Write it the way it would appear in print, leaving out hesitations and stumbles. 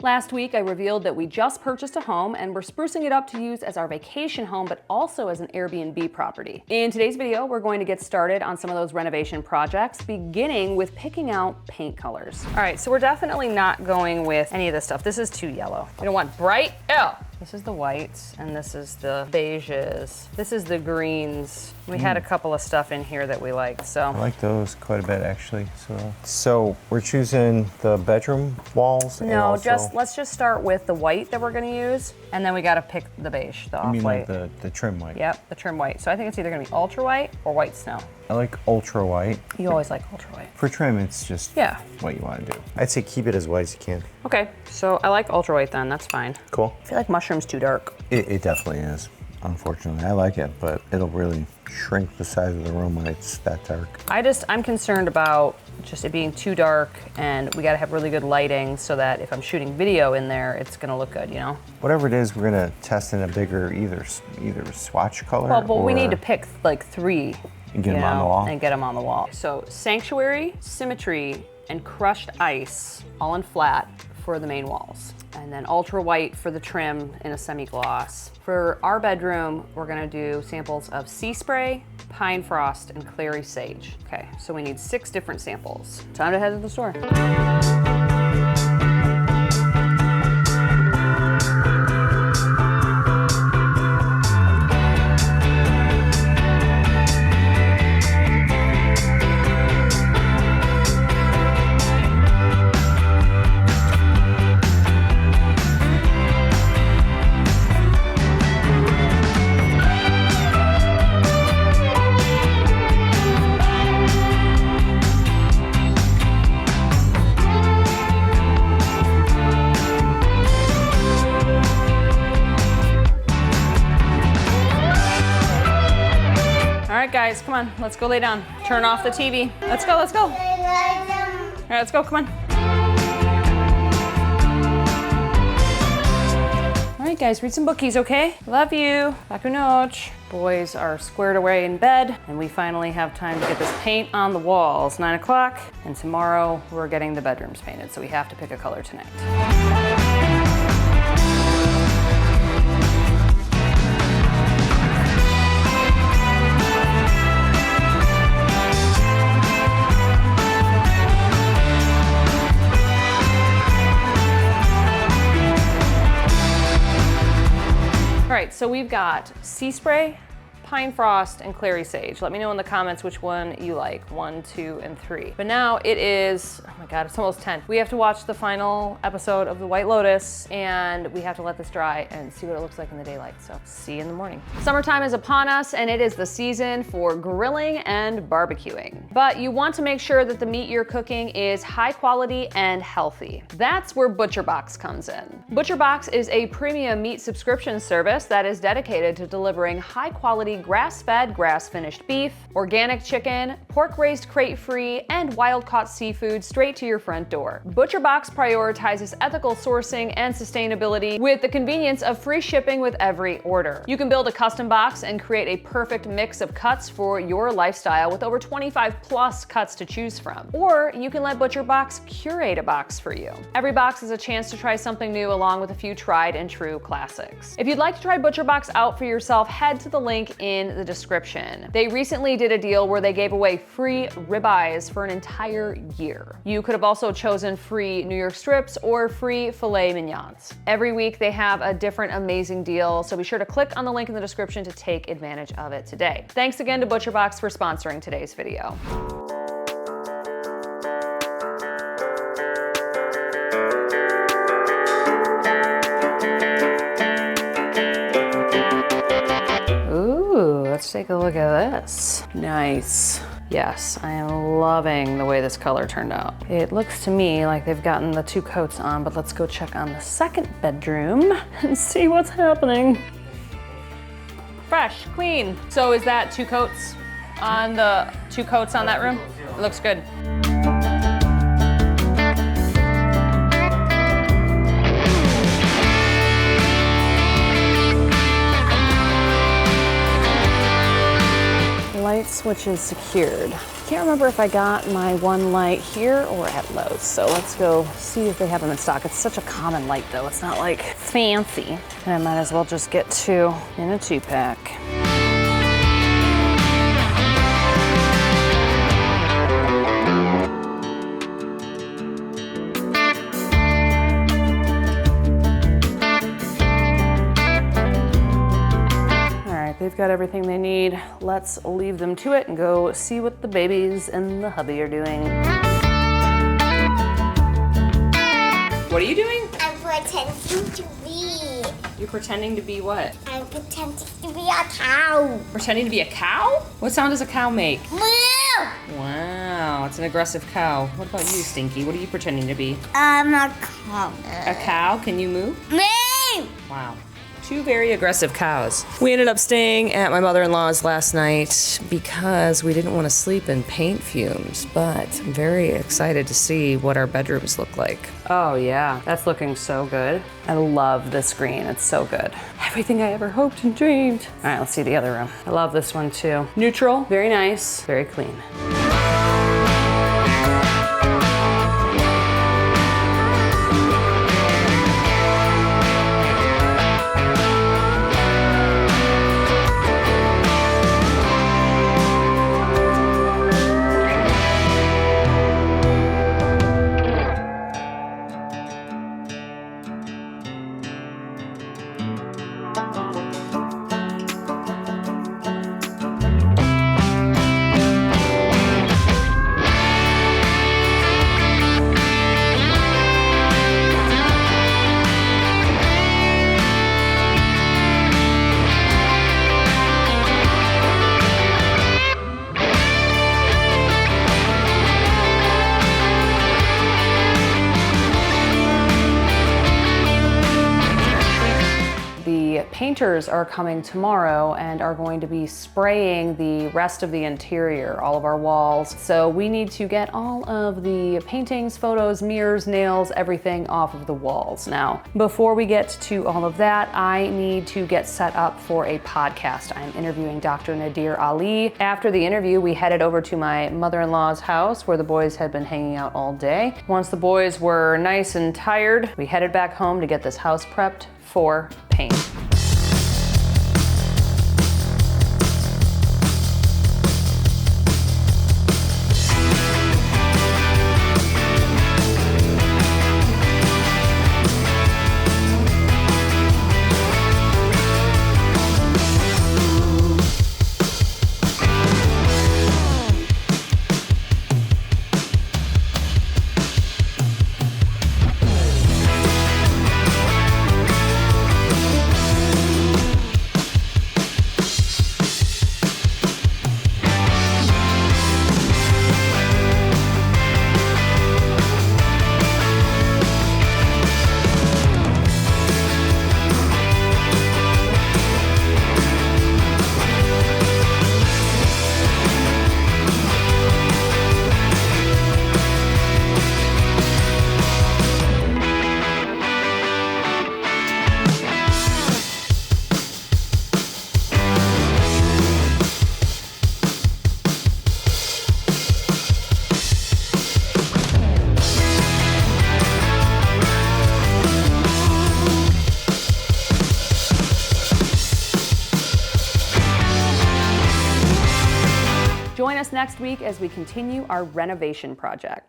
Last week, I revealed that we just purchased a home and we're sprucing it up to use as our vacation home, but also as an Airbnb property. In today's video, we're going to get started on some of those renovation projects, beginning with picking out paint colors. All right, so we're definitely not going with any of this stuff. This is too yellow. We don't want bright, This is the whites, and this is the beiges. This is the greens. We had a couple of stuff in here that we liked, so. I like those quite a bit, actually. So we're choosing the bedroom walls? No, let's just start with the white that we're gonna use, and then we gotta pick the beige, the off-white. You mean like the trim white? Yep, the trim white. So I think it's either gonna be ultra white or white snow. I like ultra white. You always like ultra white. For trim, it's just what you want to do. I'd say keep it as white as you can. Okay, so I like ultra white then, that's fine. Cool. I feel like mushroom's too dark. It definitely is, unfortunately. I like it, but it'll really shrink the size of the room when it's that dark. I'm concerned about just it being too dark, and we gotta have really good lighting so that if I'm shooting video in there, it's gonna look good, you know? Whatever it is, we're gonna test in a bigger either swatch color. Well, but we need to pick like 3. And get them on the wall. And get them on the wall. So Sanctuary, Symmetry, and Crushed Ice, all in flat for the main walls. And then Ultra White for the trim in a semi-gloss. For our bedroom, we're gonna do samples of Sea Spray, Pine Frost, and Clary Sage. Okay, so we need 6 different samples. Time to head to the store. All right, guys, come on, let's go lay down. Turn off the TV. Let's go, let's go. All right, let's go, come on. All right, guys, read some bookies, okay? Love you. Baku noche. Boys are squared away in bed, and we finally have time to get this paint on the walls. 9 o'clock, and tomorrow we're getting the bedrooms painted, so we have to pick a color tonight. All right, so we've got Sea Spray, Pine Frost, and Clary Sage. Let me know in the comments which one you like, 1, 2, and 3. But now it is, oh my God, it's almost 10. We have to watch the final episode of The White Lotus, and we have to let this dry and see what it looks like in the daylight. So see you in the morning. Summertime is upon us, and it is the season for grilling and barbecuing. But you want to make sure that the meat you're cooking is high quality and healthy. That's where ButcherBox comes in. ButcherBox is a premium meat subscription service that is dedicated to delivering high quality grass-fed, grass-finished beef, organic chicken, pork-raised crate-free, and wild-caught seafood straight to your front door. ButcherBox prioritizes ethical sourcing and sustainability with the convenience of free shipping with every order. You can build a custom box and create a perfect mix of cuts for your lifestyle with over 25 plus cuts to choose from. Or you can let ButcherBox curate a box for you. Every box is a chance to try something new along with a few tried and true classics. If you'd like to try ButcherBox out for yourself, head to the link in the description. They recently did a deal where they gave away free ribeyes for an entire year. You could have also chosen free New York strips or free filet mignons. Every week they have a different amazing deal, so be sure to click on the link in the description to take advantage of it today. Thanks again to ButcherBox for sponsoring today's video. Let's take a look at this. Nice. Yes, I am loving the way this color turned out. It looks to me like they've gotten the 2 coats on, but let's go check on the second bedroom and see what's happening. Fresh, clean. So is that 2 coats on the 2 coats on that room? It looks good. Light switch is secured. Can't remember if I got my one light here or at Lowe's, so let's go see if they have them in stock. It's such a common light though, it's not like fancy. And I might as well just get 2 in a 2-pack. They've got everything they need. Let's leave them to it and go see what the babies and the hubby are doing. What are you doing? I'm pretending to be. You're pretending to be what? I'm pretending to be a cow. Pretending to be a cow? What sound does a cow make? Moo! Wow, it's an aggressive cow. What about you, Stinky? What are you pretending to be? I'm a cow. A cow? Can you move? Moo! Wow. 2 very aggressive cows. We ended up staying at my mother-in-law's last night because we didn't want to sleep in paint fumes, but I'm very excited to see what our bedrooms look like. Oh yeah, that's looking so good. I love this green, it's so good. Everything I ever hoped and dreamed. All right, let's see the other room. I love this one too. Neutral, very nice, very clean. Painters are coming tomorrow and are going to be spraying the rest of the interior, all of our walls. So we need to get all of the paintings, photos, mirrors, nails, everything off of the walls. Now, before we get to all of that, I need to get set up for a podcast. I'm interviewing Dr. Nadir Ali. After the interview, we headed over to my mother-in-law's house where the boys had been hanging out all day. Once the boys were nice and tired, we headed back home to get this house prepped for paint. Join us next week as we continue our renovation project.